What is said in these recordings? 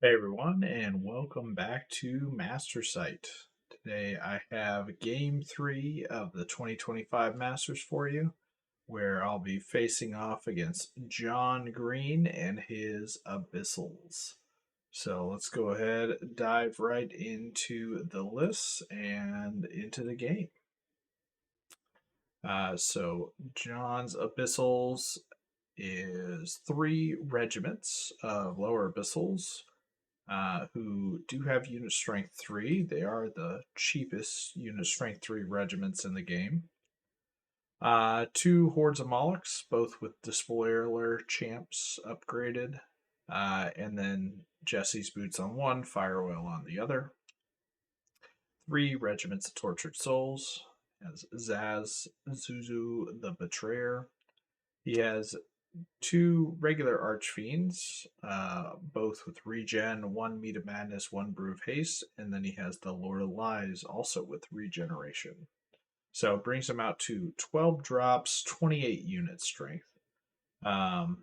Hey everyone, and welcome back to Master Site. Today I have Game 3 of the 2025 Masters for you, where I'll be facing off against John Green and his Abyssals. So let's go ahead, dive right into the lists and into the game. So John's Abyssals is 3 regiments of lower Abyssals who do have unit strength 3. They are the cheapest unit strength 3 regiments in the game. 2 hordes of Molochs, both with Despoiler champs upgraded. And then Jesse's boots on one, Fire Oil on the other. 3 regiments of Tortured Souls. Has Zaz Zuzu the Betrayer. He has 2 regular Archfiends, both with regen, 1 Meat of Madness, 1 Brew of Haste, and then he has the Lord of Lies also with regeneration. So it brings him out to 12 drops, 28 unit strength. And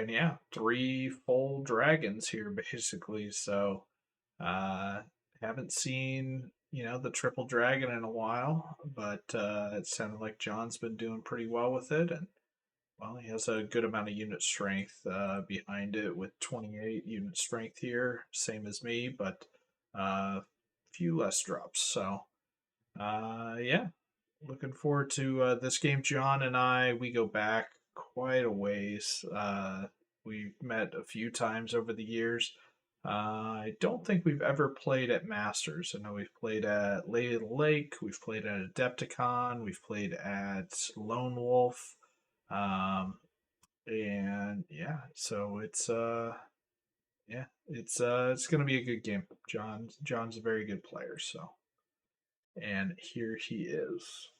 yeah, 3 full dragons here basically. So haven't seen the triple dragon in a while, but it sounded like John's been doing pretty well with it, and well, he has a good amount of unit strength behind it with 28 unit strength here, same as me, but a few less drops. So, yeah, looking forward to this game. John and we go back quite a ways. We've met a few times over the years. I don't think we've ever played at Masters. I know we've played at Lady of the Lake, we've played at Adepticon, we've played at Lone Wolf. And yeah, so it's gonna be a good game. John's a very good player, so and here he is.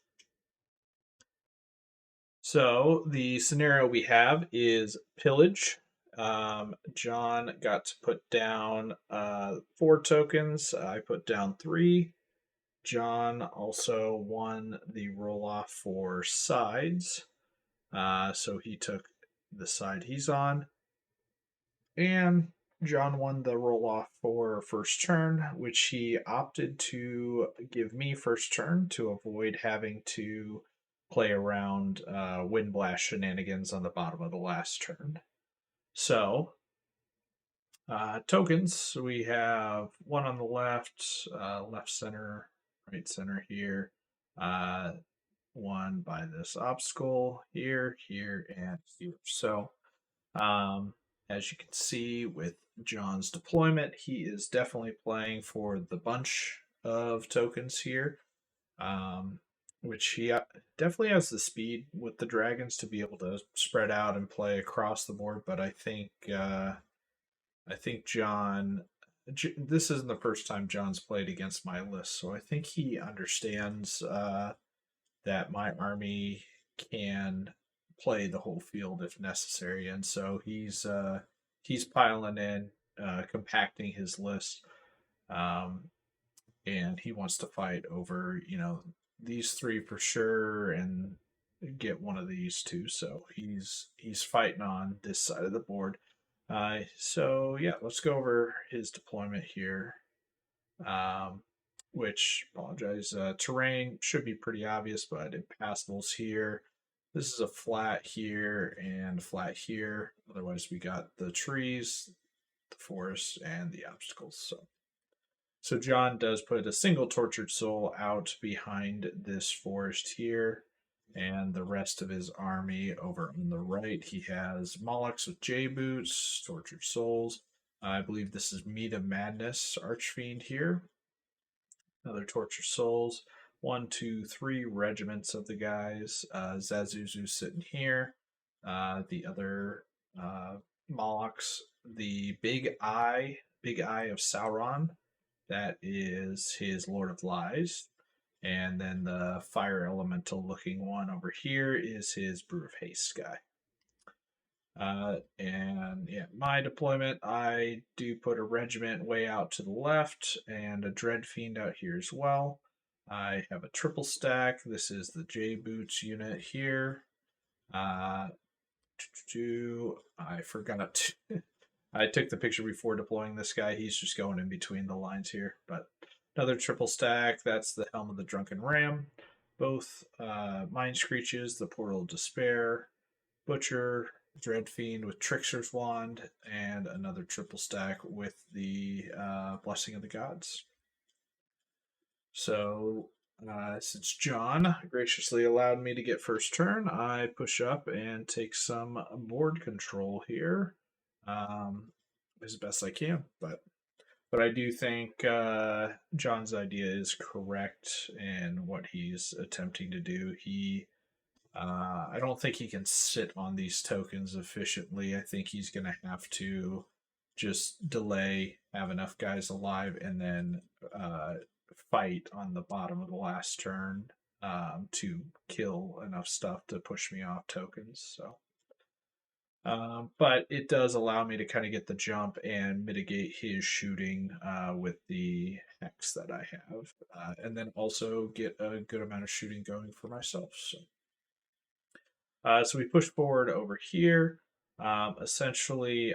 So the scenario we have is Pillage. John got to put down 4 tokens. I put down 3. John also won the roll off for sides. So he took the side he's on. And John won the roll off for first turn, which he opted to give me first turn to avoid having to play around wind blast shenanigans on the bottom of the last turn. So, tokens, we have 1 on the left, left center, right center here. 1 by this obstacle here, here, and here. So, as you can see with John's deployment, he is definitely playing for the bunch of tokens here, which he definitely has the speed with the dragons to be able to spread out and play across the board. But I think John. This isn't the first time John's played against my list, so I think he understands that my army can play the whole field if necessary, and so he's piling in, compacting his list, um, and he wants to fight over these 3 for sure and get one of these 2. So he's fighting on this side of the board. So yeah, let's go over his deployment here. Which, apologize, terrain should be pretty obvious, but impassables here. This is a flat here and flat here. Otherwise, we got the trees, the forest, and the obstacles. So John does put a single tortured soul out behind this forest here, and the rest of his army over on the right. He has Molochs with J boots, tortured souls. I believe this is Meat of Madness Archfiend here. Another torture souls. 1, 2, 3 regiments of the guys. Zazuzu sitting here. The other Molochs. The big eye of Sauron. That is his Lord of Lies. And then the fire elemental looking one over here is his Brew of Haste guy. And yeah, my deployment, I do put a regiment way out to the left and a Dread Fiend out here as well. I have a triple stack. This is the J Boots unit here. I forgot I took the picture before deploying this guy. He's just going in between the lines here. But another triple stack. That's the Helm of the Drunken Ram. Both Mind Screeches, the Portal of Despair, Butcher, Dreadfiend with Trickster's Wand, and another triple stack with the Blessing of the Gods. So, since John graciously allowed me to get first turn, I push up and take some board control here, as best I can. But I do think John's idea is correct in what he's attempting to do. I don't think he can sit on these tokens efficiently. I think he's going to have to just delay, have enough guys alive, and then fight on the bottom of the last turn to kill enough stuff to push me off tokens. So, but it does allow me to kind of get the jump and mitigate his shooting with the hex that I have, and then also get a good amount of shooting going for myself. So we push forward over here. Essentially,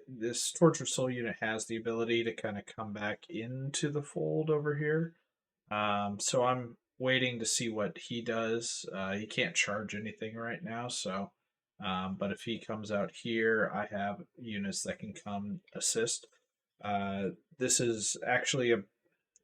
this Tortured Soul unit has the ability to kind of come back into the fold over here. So I'm waiting to see what he does. He can't charge anything right now, so but if he comes out here, I have units that can come assist. This is actually a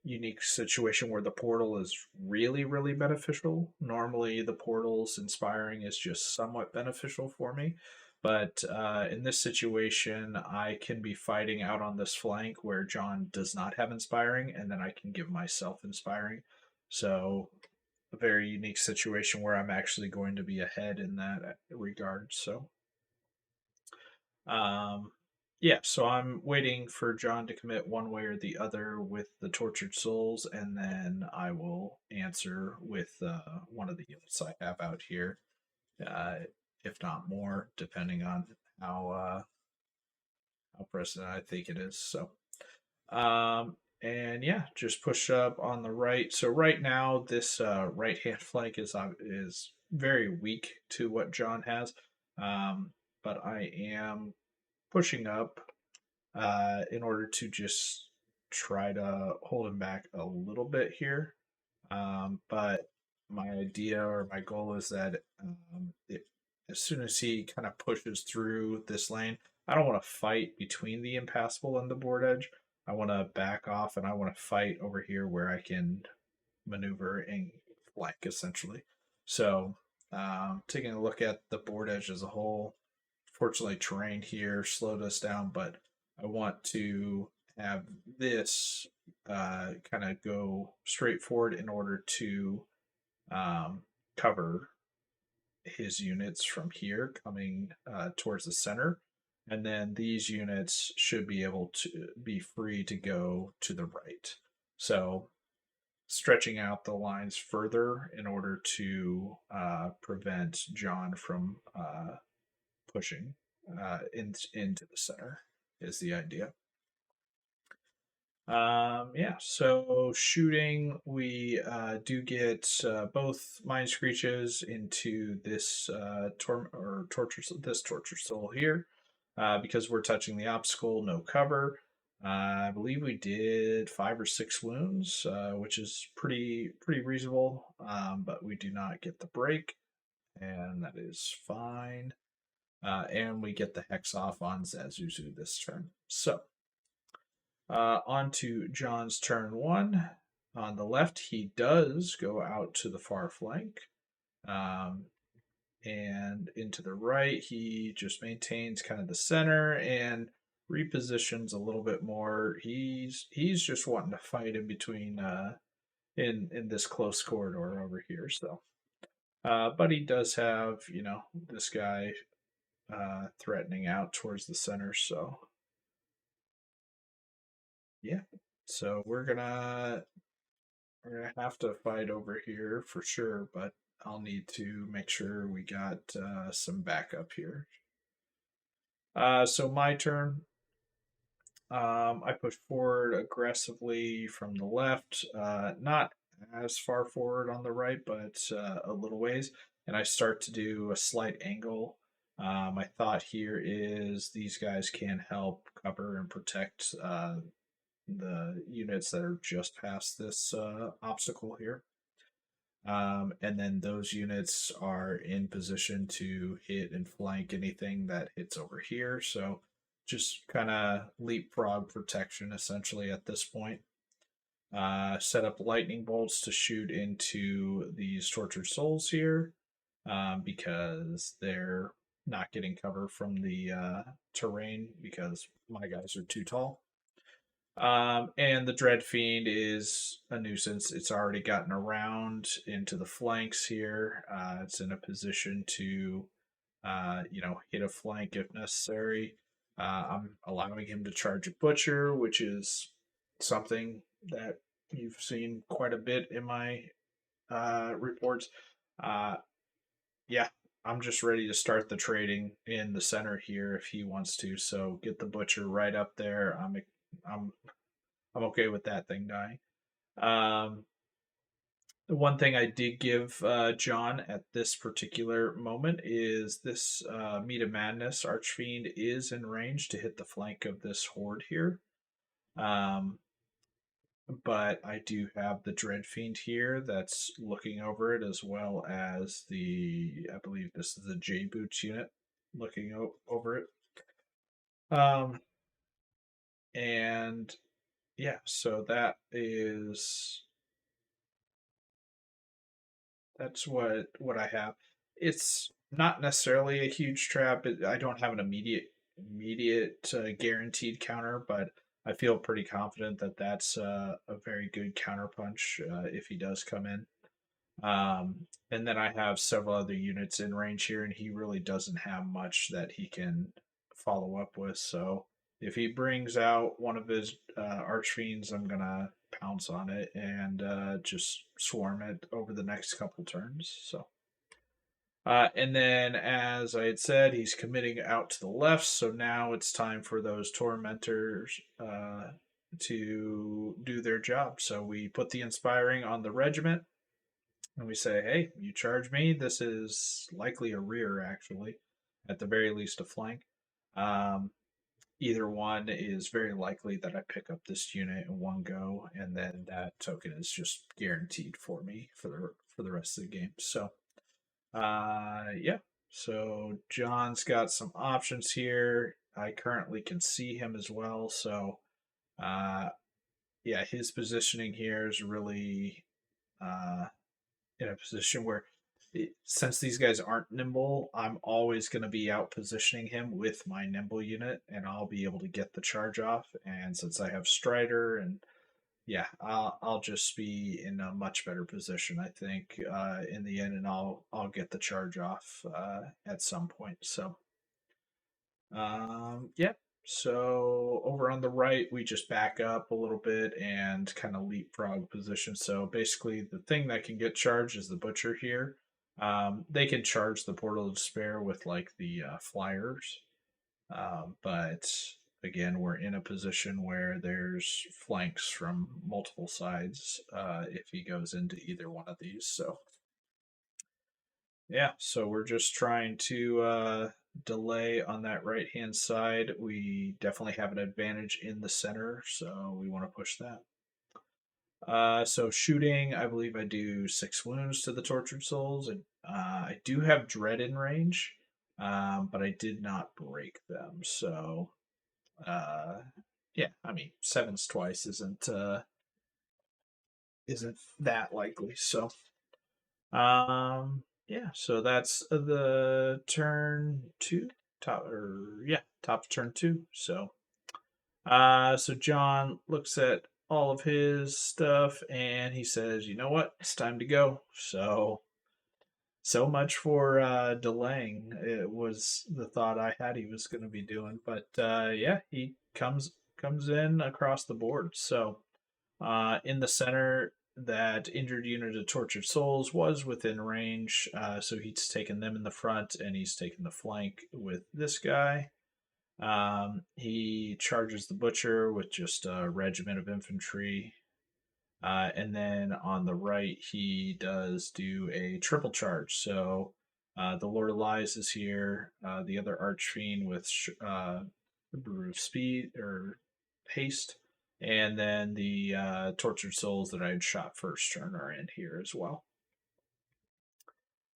unique situation where the portal is really, really beneficial. Normally, the portal's inspiring is just somewhat beneficial for me. But in this situation, I can be fighting out on this flank where John does not have inspiring, and then I can give myself inspiring. So, a very unique situation where I'm actually going to be ahead in that regard. So, um, yeah, so I'm waiting for John to commit one way or the other with the Tortured Souls, and then I will answer with one of the units I have out here, uh, if not more, depending on how present I think it is. So, and yeah, just push up on the right. So right now, this right hand flank is very weak to what John has, but I am pushing up in order to just try to hold him back a little bit here. But my idea or my goal is that as soon as he kind of pushes through this lane, I don't want to fight between the impassable and the board edge. I want to back off and I want to fight over here where I can maneuver and flank essentially. So, taking a look at the board edge as a whole, fortunately, terrain here slowed us down, but I want to have this kind of go straight forward in order to cover his units from here coming towards the center. And then these units should be able to be free to go to the right. So stretching out the lines further in order to prevent John from pushing into the center is the idea. Yeah, so shooting, we do get both Mind Screeches into this torture soul here because we're touching the obstacle, no cover. I believe we did 5 or 6 wounds, which is pretty reasonable, but we do not get the break, and that is fine. And we get the hex off on Zazuzu this turn. So, on to John's turn 1. On the left, he does go out to the far flank. And into the right, he just maintains kind of the center and repositions a little bit more. He's just wanting to fight in between in this close corridor over here. So, but he does have this guy threatening out towards the center. So yeah, so we're gonna have to fight over here for sure, but I'll need to make sure we got some backup here. So my turn. I push forward aggressively from the left, not as far forward on the right, but a little ways, and I start to do a slight angle My thought here is these guys can help cover and protect the units that are just past this obstacle here. And then those units are in position to hit and flank anything that hits over here. So just kind of leapfrog protection essentially at this point. Set up lightning bolts to shoot into these tortured souls here because they're not getting cover from the terrain because my guys are too tall. And the Dread Fiend is a nuisance. It's already gotten around into the flanks here. It's in a position to, hit a flank if necessary. I'm allowing him to charge a Butcher, which is something that you've seen quite a bit in my reports. Uh, yeah, I'm just ready to start the trading in the center here if he wants to. So get the Butcher right up there. I'm I'm okay with that thing dying. Um, the one thing I did give John at this particular moment is this Meat of Madness Archfiend is in range to hit the flank of this horde here. Um, but I do have the Dread Fiend here that's looking over it, as well as I believe this is the J Boots unit looking over it. Um, and yeah, so that's what I have. It's not necessarily a huge trap. I don't have an immediate guaranteed counter, but I feel pretty confident that that's a very good counter punch if he does come in. And then I have several other units in range here, and he really doesn't have much that he can follow up with. So if he brings out one of his Archfiends, I'm gonna pounce on it and just swarm it over the next couple turns. So. And then, as I had said, he's committing out to the left. So now it's time for those tormentors to do their job. So we put the inspiring on the regiment and we say, hey, you charge me. This is likely a rear, actually, at the very least, a flank. Um, Either one is very likely that I pick up this unit in one go, and then that token is just guaranteed for me for the rest of the game. So, yeah. So John's got some options here. I currently can see him as well. So, uh, yeah, his positioning here is really uh, in a position where since these guys aren't nimble, I'm always going to be out positioning him with my nimble unit, and I'll be able to get the charge off. And since I have Strider, and yeah, I'll just be in a much better position, I think, in the end, and I'll get the charge off at some point. So, yeah. So over on the right, we just back up a little bit and kind of leapfrog position. So basically, the thing that can get charged is the butcher here. They can charge the portal of despair with like the flyers, but again, we're in a position where there's flanks from multiple sides if he goes into either one of these. So yeah, so we're just trying to delay on that right hand side. We definitely have an advantage in the center, so we want to push that. So shooting, I believe I do 6 wounds to the tortured souls. And, I do have dread in range, but I did not break them. So uh, yeah, I mean sevens twice isn't that likely. So yeah, so that's the turn two. Top of turn two. So so John looks at all of his stuff and he says, you know what? It's time to go. So much for delaying. It was the thought I had he was gonna be doing. But yeah, he comes in across the board. So in the center, that injured unit of tortured souls was within range, so he's taken them in the front and he's taken the flank with this guy. He charges the butcher with just a regiment of infantry. And then on the right, he does do a triple charge. So The Loreleis is here. The other Archfiend with speed or haste, and then the Tortured Souls that I had shot first turn are in here as well.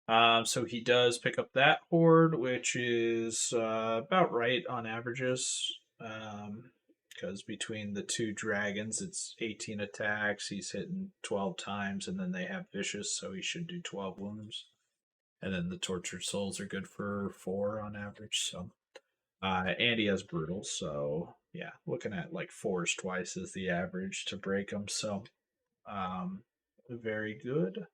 So he does pick up that horde, which is about right on averages. Because between the two dragons, it's 18 attacks. He's hitting 12 times, and then they have vicious, so he should do 12 wounds. And then the tortured souls are good for 4 on average. So, and he has brutal, so yeah, looking at like 4s twice as the average to break them. So, very good.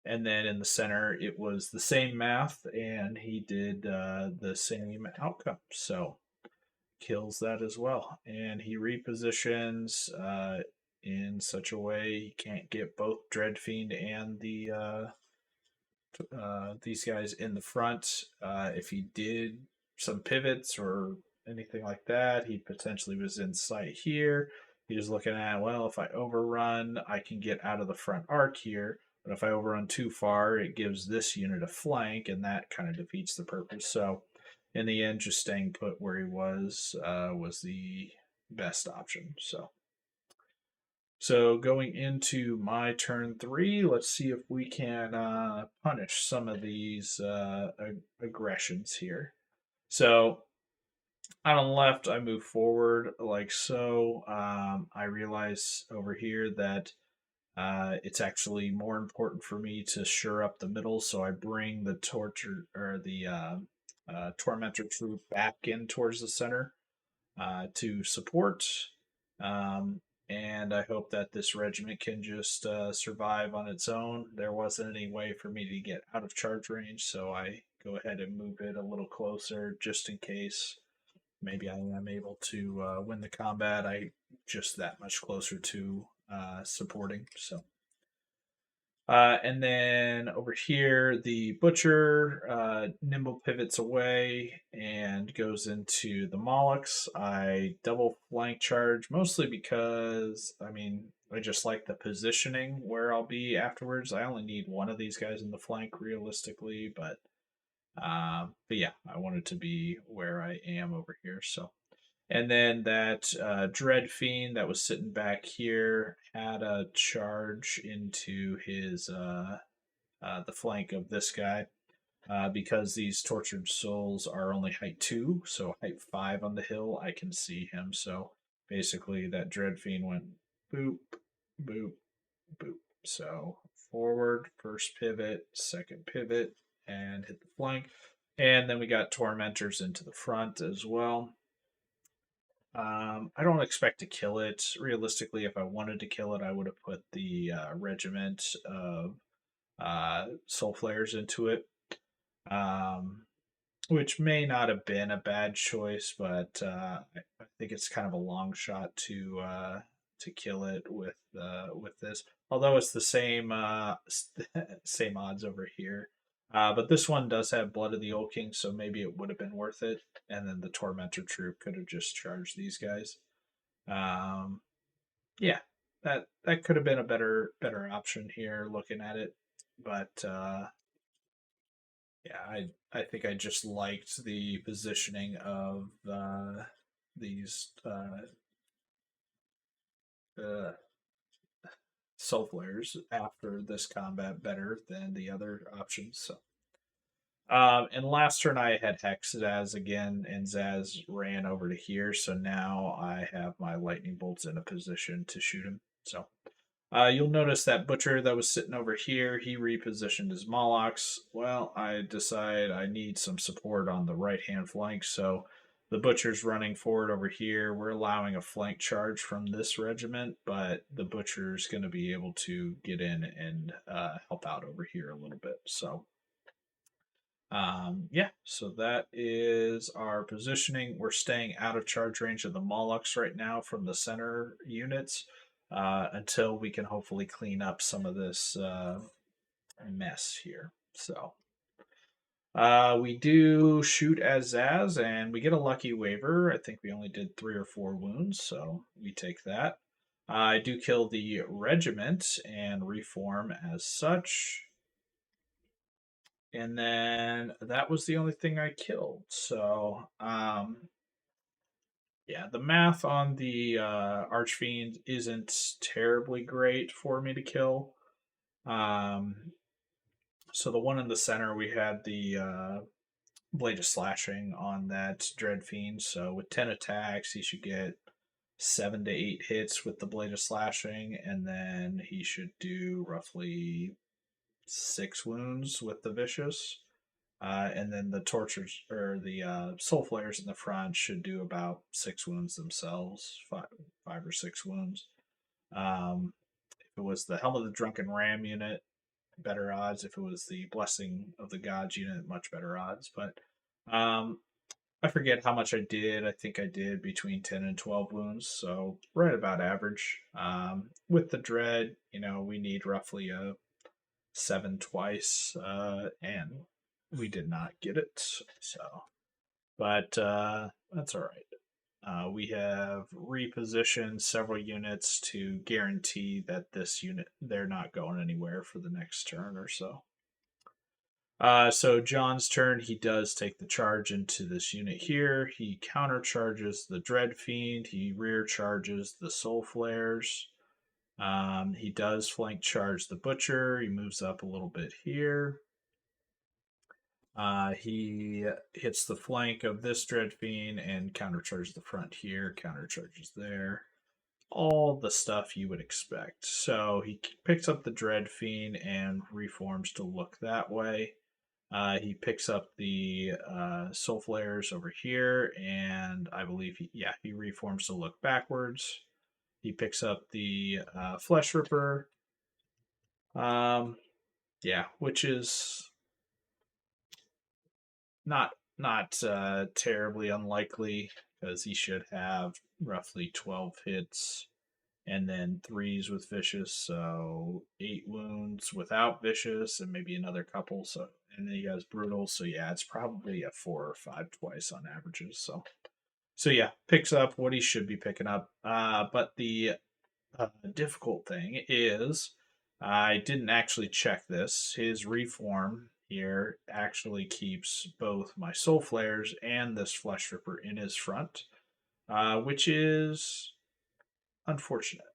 And then in the center, it was the same math, and he did the same outcome. So kills that as well, and he repositions in such a way he can't get both Dreadfiend and these guys in the front. If he did some pivots or anything like that, he potentially was in sight here. He was looking at, well, if I overrun, I can get out of the front arc here. But if I overrun too far, it gives this unit a flank, and that kind of defeats the purpose. So, in the end, just staying put where he was the best option. So going into my turn 3, let's see if we can punish some of these aggressions here. So on the left, I move forward like so. I realize over here that it's actually more important for me to shore up the middle, so I bring the torture or the tormentor troop back in towards the center to support. Um, and I hope that this regiment can just survive on its own. There wasn't any way for me to get out of charge range, so I go ahead and move it a little closer just in case. Maybe I am able to win the combat. I just that much closer to supporting. So and then over here, the butcher nimble pivots away and goes into the Molochs. I double flank charge mostly because I just like the positioning where I'll be afterwards. I only need one of these guys in the flank realistically, but yeah, I wanted to be where I am over here. So and then that Dread Fiend that was sitting back here had a charge into his the flank of this guy because these tortured souls are only height 2, so height 5 on the hill, I can see him. So basically, that Dread Fiend went boop, boop, boop. So forward, first pivot, second pivot, and hit the flank. And then we got Tormentors into the front as well. I don't expect to kill it. Realistically, if I wanted to kill it, I would have put the regiment of soul flares into it, um, which may not have been a bad choice, but I think it's kind of a long shot to kill it with this. Although it's the same same odds over here. But this one does have Blood of the Old King, so maybe it would have been worth it. And then the Tormentor troop could have just charged these guys. Um, yeah, that could have been a better option here looking at it, but yeah, I think I just liked the positioning of these uh, soul flares after this combat better than the other options. So. And last turn I had Hex Zaz again, and Zaz ran over to here, so now I have my lightning bolts in a position to shoot him. So you'll notice that butcher that was sitting over here, he repositioned his Molochs. Well, I decide I need some support on the right-hand flank, so the butcher's running forward over here. We're allowing a flank charge from this regiment, but the butcher's going to be able to get in and help out over here a little bit. So yeah, so that is our positioning. We're staying out of charge range of the Molochs right now from the center units until we can hopefully clean up some of this mess here. So we do shoot as Zaz, and we get a lucky waiver. I think we only did 3 or 4 wounds, so we take that. I do kill the regiment and reform as such. And then that was the only thing I killed. So, yeah, the math on the Archfiend isn't terribly great for me to kill. Um, so the one in the center, we had the Blade of Slashing on that Dread Fiend. So with 10 attacks, he should get 7 to 8 hits with the Blade of Slashing, and then he should do roughly 6 wounds with the Vicious. And then the tortures or the soul flares in the front should do about 6 wounds themselves, five or 6 wounds. If it was the Helm of the Drunken Ram unit, better odds. If it was the Blessing of the Gods unit, much better odds. But um, I forget how much I did. I think I did between 10 and 12 wounds, so right about average. With the Dread, we need roughly a 7 twice, and we did not get it. So, but that's all right. We have repositioned several units to guarantee that this unit they're not going anywhere for the next turn or so. So John's turn, he does take the charge into this unit here. He countercharges the Dread Fiend. He rear charges the Soul Flares. He does flank charge the Butcher. He moves up a little bit here. He hits the flank of this Dread Fiend and countercharges the front here, countercharges there. All the stuff you would expect. So he picks up the Dread Fiend and reforms to look that way. He picks up the Soul Flares over here, and I believe he reforms to look backwards. He picks up the Flesh Ripper, which is not terribly unlikely because he should have roughly 12 hits and then 3s with Vicious, so 8 wounds without Vicious and maybe another couple. So and then he has Brutal, so yeah, it's probably a 4 or 5 twice on averages. So yeah, picks up what he should be picking up. But the difficult thing is I didn't actually check this. His reform here actually keeps both my Soul Flares and this Flesh Ripper in his front, which is unfortunate.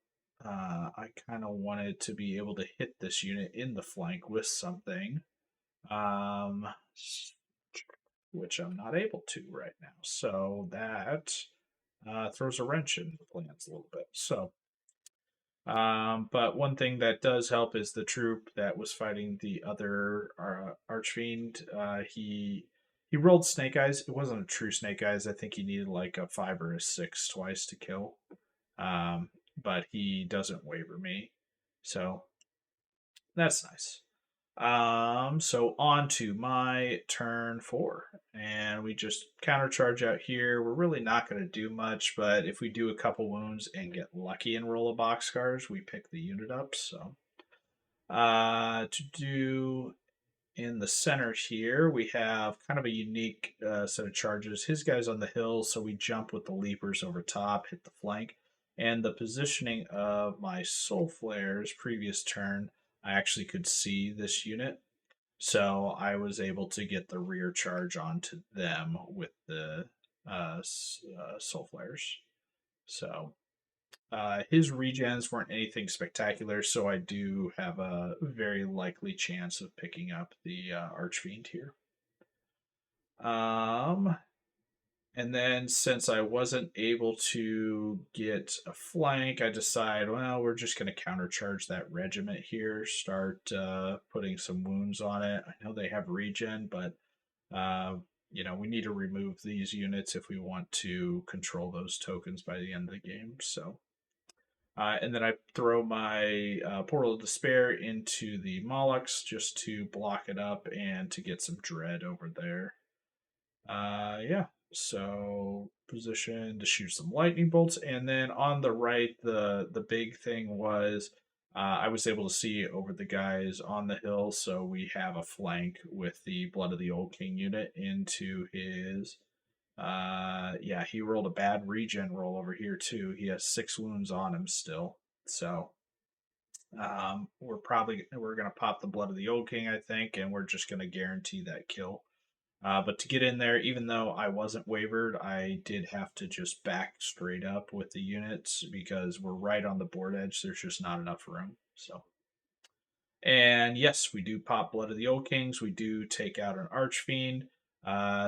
I kind of wanted to be able to hit this unit in the flank with something, um, which I'm not able to right now. So that throws a wrench in the plans a little bit. But one thing that does help is the troop that was fighting the other Archfiend. He rolled Snake Eyes. It wasn't a true Snake Eyes. I think he needed like a 5 or a 6 twice to kill. But he doesn't waver me, so that's nice. So on to my turn 4, and we just countercharge out here. We're really not going to do much, but if we do a couple wounds and get lucky and roll a boxcars, we pick the unit up. So, to do in the center here, we have kind of a unique set of charges. His guy's on the hill, so we jump with the leapers over top, hit the flank, and the positioning of my Soul Flares previous turn. I actually could see this unit, so I was able to get the rear charge onto them with the Soul Flares. So his regens weren't anything spectacular, so I do have a very likely chance of picking up the Archfiend here. And then since I wasn't able to get a flank, I decide, well, we're just going to countercharge that regiment here, start putting some wounds on it. I know they have regen, but we need to remove these units if we want to control those tokens by the end of the game. So, and then I throw my Portal of Despair into the Molochs just to block it up and to get some dread over there. So position to shoot some lightning bolts, and then on the right, the big thing was I was able to see over the guys on the hill, so we have a flank with the Blood of the Old King unit into his. He rolled a bad regen roll over here too. He has 6 wounds on him still, so We're gonna pop the Blood of the Old King, I think, and we're just gonna guarantee that kill. But to get in there, even though I wasn't wavered, I did have to just back straight up with the units because we're right on the board edge. There's just not enough room. So, and yes, we do pop Blood of the Old Kings. We do take out an Archfiend.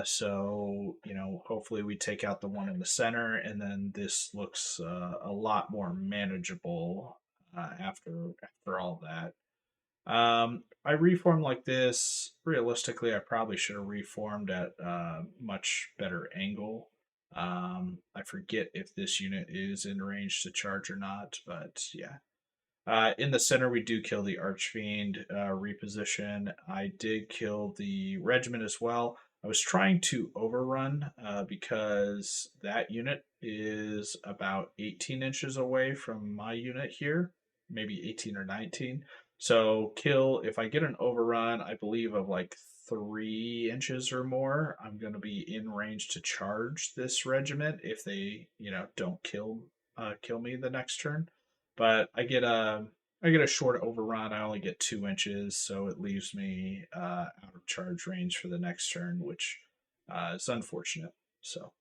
So hopefully we take out the one in the center, and then this looks a lot more manageable after all that. I reformed like this. Realistically, I probably should have reformed at a much better angle. I forget if this unit is in range to charge or not, but yeah. In the center, we do kill the Archfiend reposition. I did kill the Regiment as well. I was trying to overrun because that unit is about 18 inches away from my unit here, maybe 18 or 19. So kill, if I get an overrun, I believe of like 3 inches or more, I'm going to be in range to charge this regiment if they, don't kill me the next turn. But I get a short overrun. I only get 2 inches, so it leaves me out of charge range for the next turn, which is unfortunate. So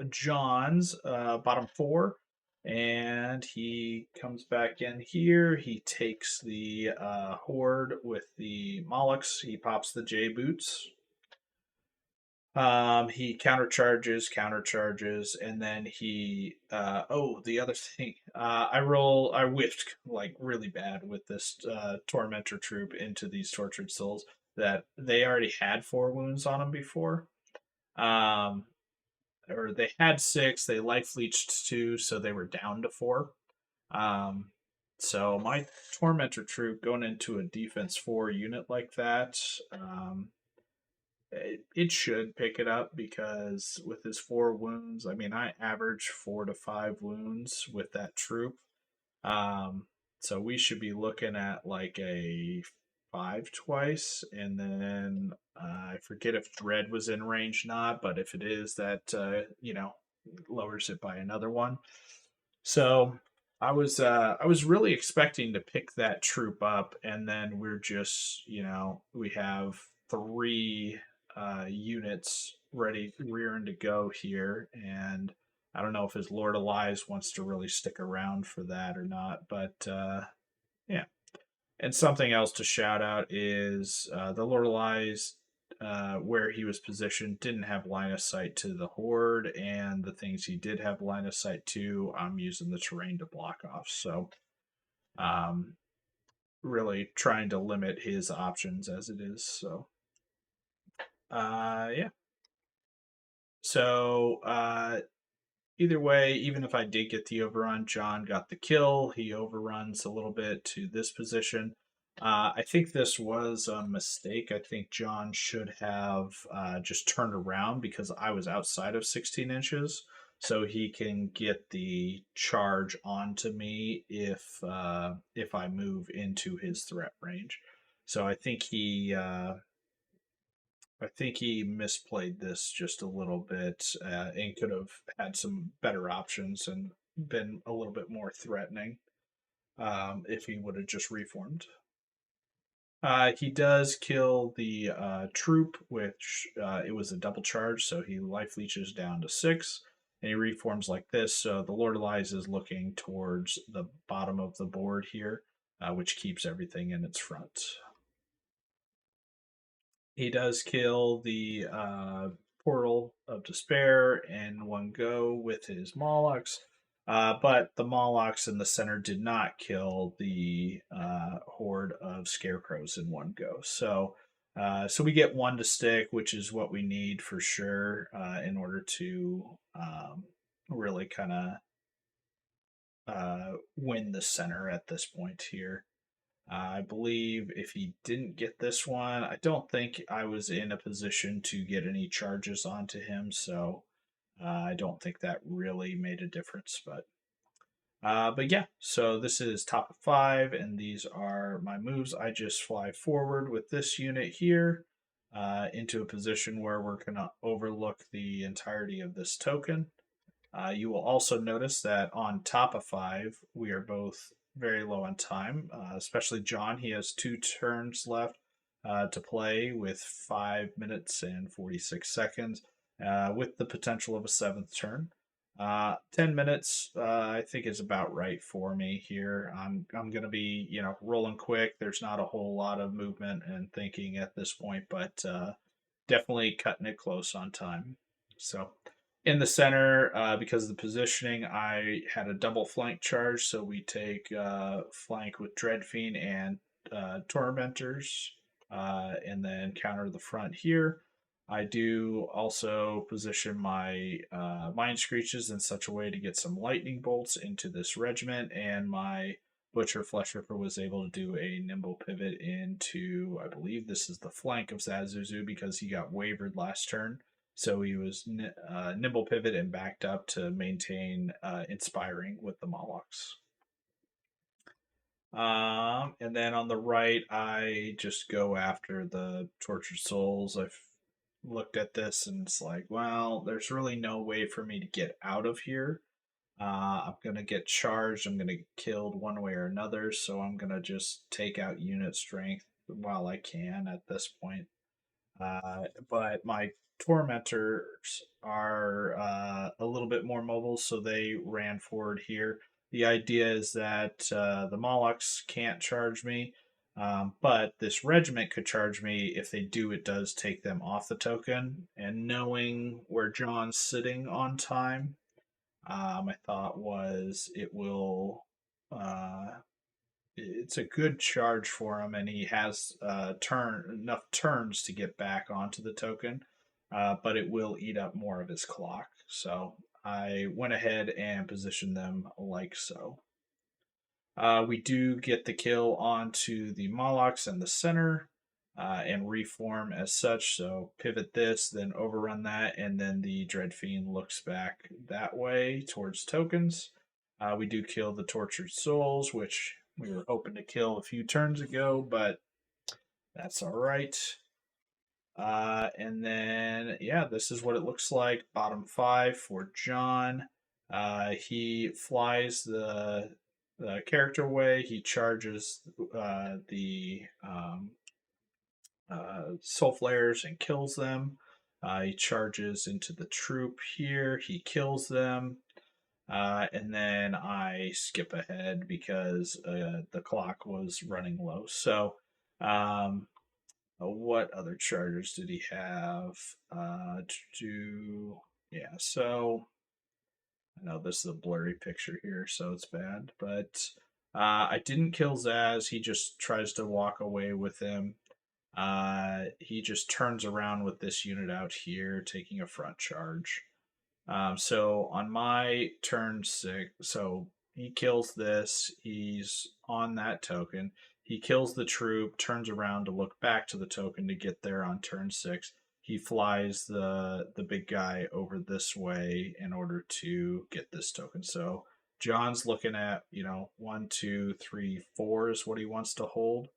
John's bottom four, and he comes back in here. He takes the horde with the Molochs. He pops the J boots. He countercharges, and then he. The other thing, I whiffed like really bad with this tormentor troop into these tortured souls that they already had 4 wounds on them before. Um, or they had 6. They life leached 2, so they were down to 4. Um, so my tormentor troop going into a defense 4 unit like that. It should pick it up because with his 4 wounds, I mean, I average 4 to 5 wounds with that troop. So we should be looking at like a 5 twice, and then I forget if Dread was in range not, but if it is, that lowers it by another one. So I was really expecting to pick that troop up, and then we're just we have 3 units ready rearing to go here, and I don't know if his Lord of Lies wants to really stick around for that or not, but yeah. And something else to shout out is the Lord of Lies, where he was positioned, didn't have line of sight to the horde, and the things he did have line of sight to, I'm using the terrain to block off. So, um, really trying to limit his options as it is. So, yeah. So, either way, even if I did get the overrun, John got the kill. He overruns a little bit to this position. I think this was a mistake. I think John should have just turned around because I was outside of 16 inches. So he can get the charge onto me if I move into his threat range. So I think he misplayed this just a little bit and could have had some better options and been a little bit more threatening if he would have just reformed. He does kill the troop, which it was a double charge, so he life leeches down to 6, and he reforms like this. So the Lord of Lies is looking towards the bottom of the board here, which keeps everything in its front. He does kill the Portal of Despair in one go with his Molochs, but the Molochs in the center did not kill the horde of Scarecrows in one go. So we get 1 to stick, which is what we need for sure in order to really kind of win the center at this point here. I believe if he didn't get this one, I don't think I was in a position to get any charges onto him, so I don't think that really made a difference. But yeah, so this is top of 5, and these are my moves. I just fly forward with this unit here into a position where we're going to overlook the entirety of this token. You will also notice that on top of 5, we are both very low on time, especially John. He has 2 turns left to play with 5 minutes and 46 seconds, with the potential of a 7th turn. 10 minutes, I think, is about right for me here. I'm going to be, rolling quick. There's not a whole lot of movement and thinking at this point, but definitely cutting it close on time. So in the center, because of the positioning, I had a double flank charge. So we take flank with Dreadfiend and Tormentors, and then counter the front here. I do also position my Mind Screeches in such a way to get some lightning bolts into this regiment, and my Butcher Flesh Ripper was able to do a nimble pivot into, I believe this is the flank of Zazuzu because he got wavered last turn. So he was nimble pivot and backed up to maintain inspiring with the Molochs. And then on the right, I just go after the Tortured Souls. I've looked at this and it's like, well, there's really no way for me to get out of here. I'm going to get charged. I'm going to get killed one way or another. So I'm going to just take out unit strength while I can at this point. But my tormentors are a little bit more mobile, so they ran forward here. The idea is that the Molochs can't charge me, but this regiment could charge me. If they do, it does take them off the token. And knowing where John's sitting on time, my thought was it will. It's a good charge for him, and he has enough turns to get back onto the token, but it will eat up more of his clock. So I went ahead and positioned them like so. We do get the kill onto the Molochs in the center and reform as such. So pivot this, then overrun that, and then the Dreadfiend looks back that way towards tokens. We do kill the Tortured Souls, which we were hoping to kill a few turns ago, but that's all right. And then, yeah, this is what it looks like. Bottom 5 for John. He flies the character way. He charges the soul flares and kills them. He charges into the troop here. He kills them. And then I skip ahead because the clock was running low. So, what other chargers did he have? Yeah, so I know this is a blurry picture here, so it's bad. But I didn't kill Zaz. He just tries to walk away with him. He just turns around with this unit out here, taking a front charge. So on my turn 6, so he kills this. He's on that token. He kills the troop, turns around to look back to the token to get there on turn 6. He flies the big guy over this way in order to get this token. So John's looking at 1, 2, 3, 4 is what he wants to hold.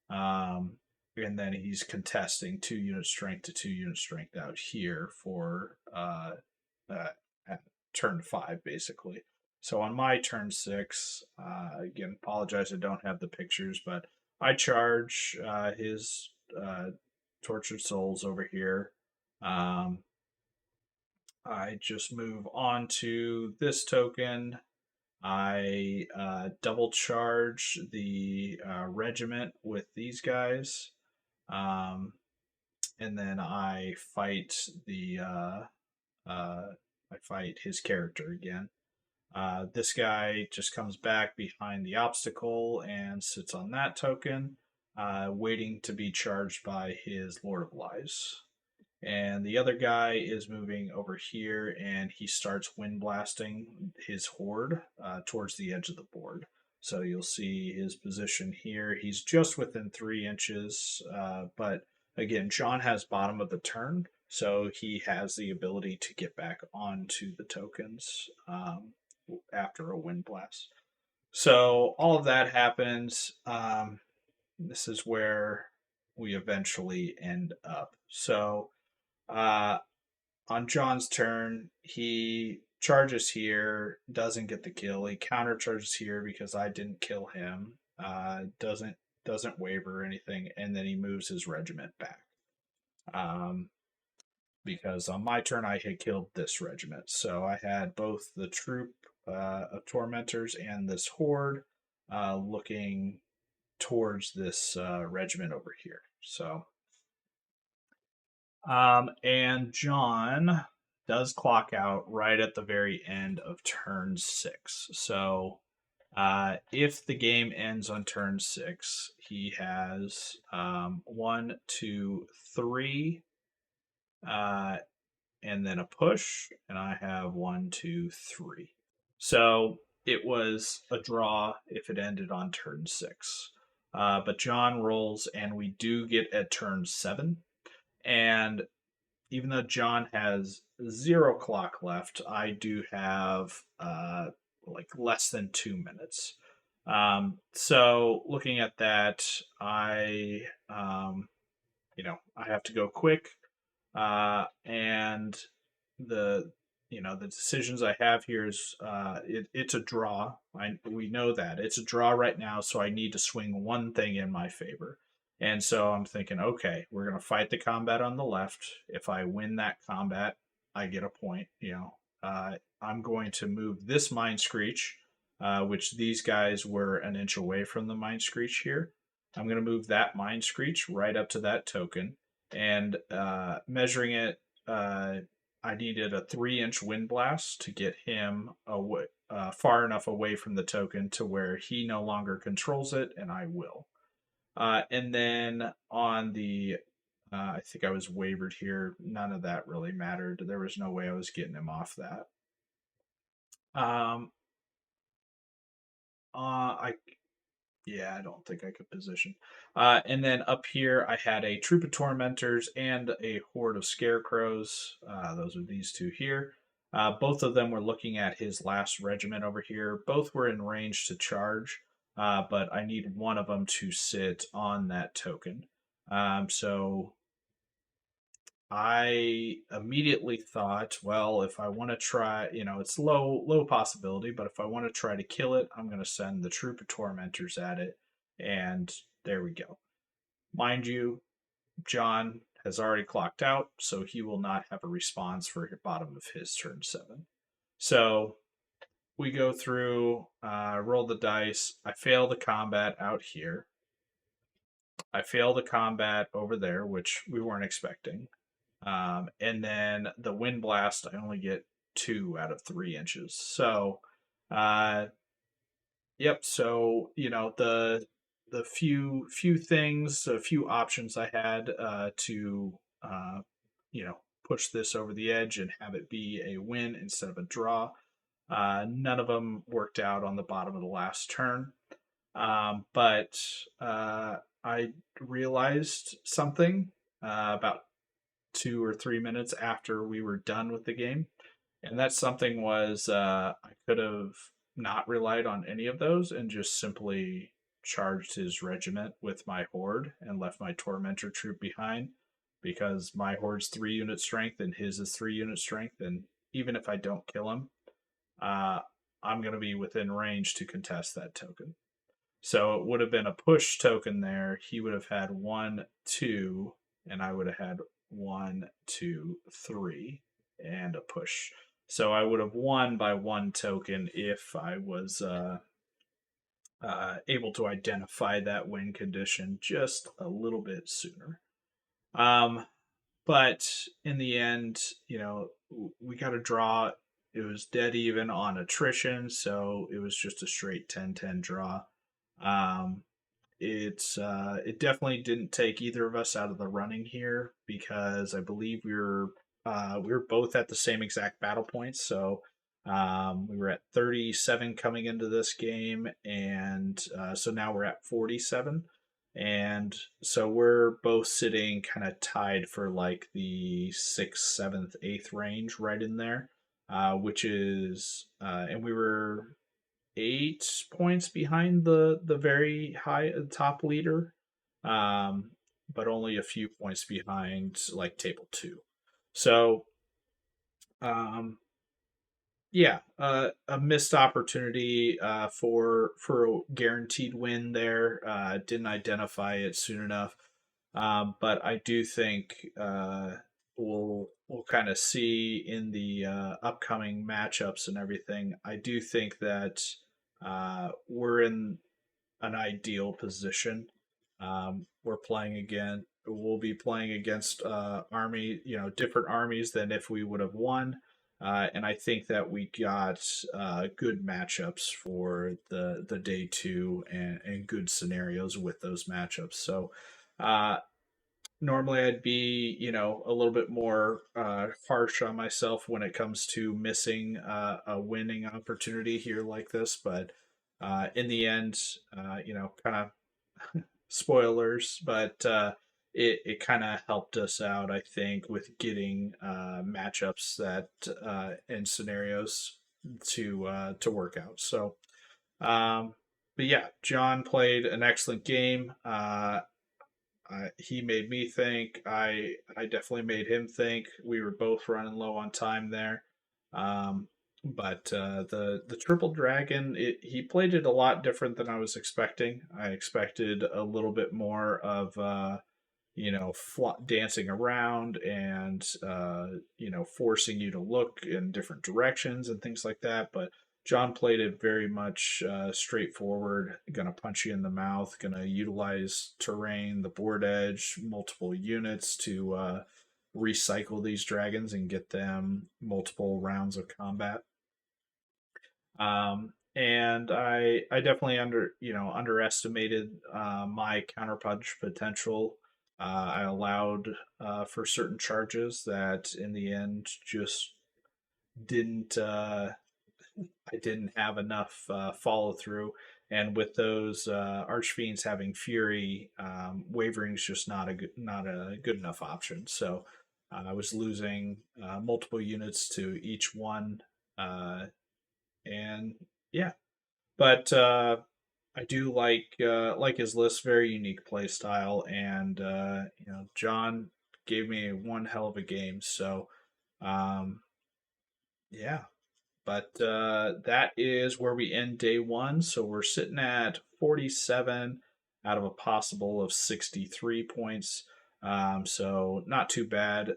And then he's contesting 2 unit strength to 2 unit strength out here for at turn 5, basically. So on my turn 6, again, apologize I don't have the pictures, but I charge his Tortured Souls over here. I just move on to this token. I double charge the regiment with these guys. And then I fight I fight his character again. This guy just comes back behind the obstacle and sits on that token, waiting to be charged by his Lord of Lies. And the other guy is moving over here and he starts wind blasting his horde towards the edge of the board. So you'll see his position here. He's just within 3 inches, but again, John has bottom of the turn, so he has the ability to get back onto the tokens after a wind blast. So all of that happens. This is where we eventually end up. So on John's turn, he charges here, doesn't get the kill. He counter charges here because I didn't kill him. Doesn't waver or anything, and then he moves his regiment back. Because on my turn I had killed this regiment, so I had both the troop of tormentors and this horde looking towards this regiment over here. So, and John does clock out right at the very end of turn 6. So, if the game ends on turn 6, he has 1, 2, 3, and then a push, and I have 1, 2, 3. So it was a draw if it ended on turn 6. But John rolls, and we do get at turn 7. And even though John has 0 clock left, I do have like less than 2 minutes. So looking at that, I I have to go quick, and the the decisions I have here is it's a draw. We know that it's a draw right now, so I need to swing one thing in my favor. And so I'm thinking, okay, we're gonna fight the combat on the left. If I win that combat, I get a point. I'm going to move this Mind Screech, which these guys were an inch away from the Mind Screech here. I'm going to move that Mind Screech right up to that token, and measuring it, I needed a 3-inch wind blast to get him away, far enough away from the token to where he no longer controls it, and I will. And then on the, I think I was wavered here. None of that really mattered. There was no way I was getting him off that. I don't think I could position. And then up here, I had a troop of tormentors and a horde of scarecrows. Those are these two here. Both of them were looking at his last regiment over here. Both were in range to charge, but I need one of them to sit on that token. So I immediately thought, well, if I want to try, it's low possibility, but if I want to try to kill it, I'm going to send the troop of tormentors at it, and there we go. Mind you, John has already clocked out, so he will not have a response for the bottom of his turn 7. So we go through, roll the dice. I fail the combat out here. I fail the combat over there, which we weren't expecting. And then the wind blast, I only get 2 out of 3 inches. So, yep. So the few things, a few options I had to push this over the edge and have it be a win instead of a draw. None of them worked out on the bottom of the last turn. But I realized something about 2 or 3 minutes after we were done with the game. And that something was I could have not relied on any of those and just simply charged his regiment with my horde and left my tormentor troop behind, because my horde's 3-unit strength and his is 3-unit strength. And even if I don't kill him, I'm going to be within range to contest that token. So it would have been a push token there. He would have had 1, 2, and I would have had 1, 2, 3, and a push. So I would have won by 1 token if I was able to identify that win condition just a little bit sooner. But in the end, we got a draw. It was dead even on attrition, so it was just a straight 10-10 draw. It definitely didn't take either of us out of the running here, because I believe we were both at the same exact battle points. So we were at 37 coming into this game, and so now we're at 47. And so we're both sitting kind of tied for like the 6th, 7th, 8th range, right in there, which is, and we were 8 points behind the very high top leader, but only a few points behind like table 2. So, yeah, a missed opportunity for a guaranteed win there. Didn't identify it soon enough. But I do think we'll kind of see in the upcoming matchups and everything. I do think that we're in an ideal position. We're playing again. We'll be playing against army, different armies than if we would have won. And I think that we got good matchups for the day two and good scenarios with those matchups. So uh, normally I'd be, a little bit more harsh on myself when it comes to missing a winning opportunity here like this. But in the end, kind of spoilers, but it kind of helped us out, I think, with getting matchups that and scenarios to work out. So, but yeah, John played an excellent game. He made me think. I definitely made him think. We were both running low on time there. But the triple dragon, he played it a lot different than I was expecting. I expected a little bit more of dancing around and forcing you to look in different directions and things like that. But John played it very much straightforward. Going to punch you in the mouth. Going to utilize terrain, the board edge, multiple units to recycle these dragons and get them multiple rounds of combat. And I definitely underestimated my counterpunch potential. I allowed for certain charges that in the end just didn't I didn't have enough follow through. And with those archfiends having fury, wavering is just not a good enough option. So I was losing multiple units to each one, uh, and yeah, but I do like his list, very unique play style, and John gave me one hell of a game. So um, yeah, but that is where we end day one. So we're sitting at 47 out of a possible of 63 points. So not too bad.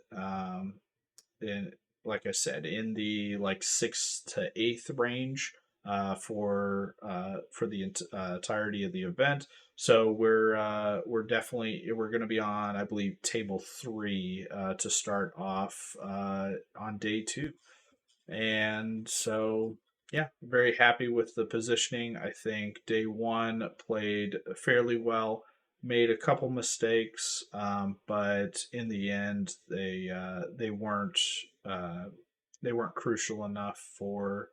In like I said, in the like sixth to eighth range for the entirety of the event. So we're definitely we're going to be on, I believe, table three to start off on day two. And so, yeah, very happy with the positioning. I think day one played fairly well, made a couple mistakes, but in the end, uh, they weren't crucial enough for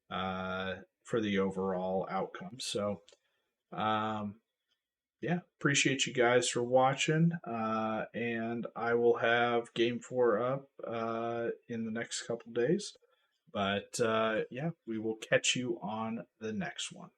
the overall outcome. So, um, yeah, appreciate you guys for watching, and I will have game four up in the next couple days. But yeah, we will catch you on the next one.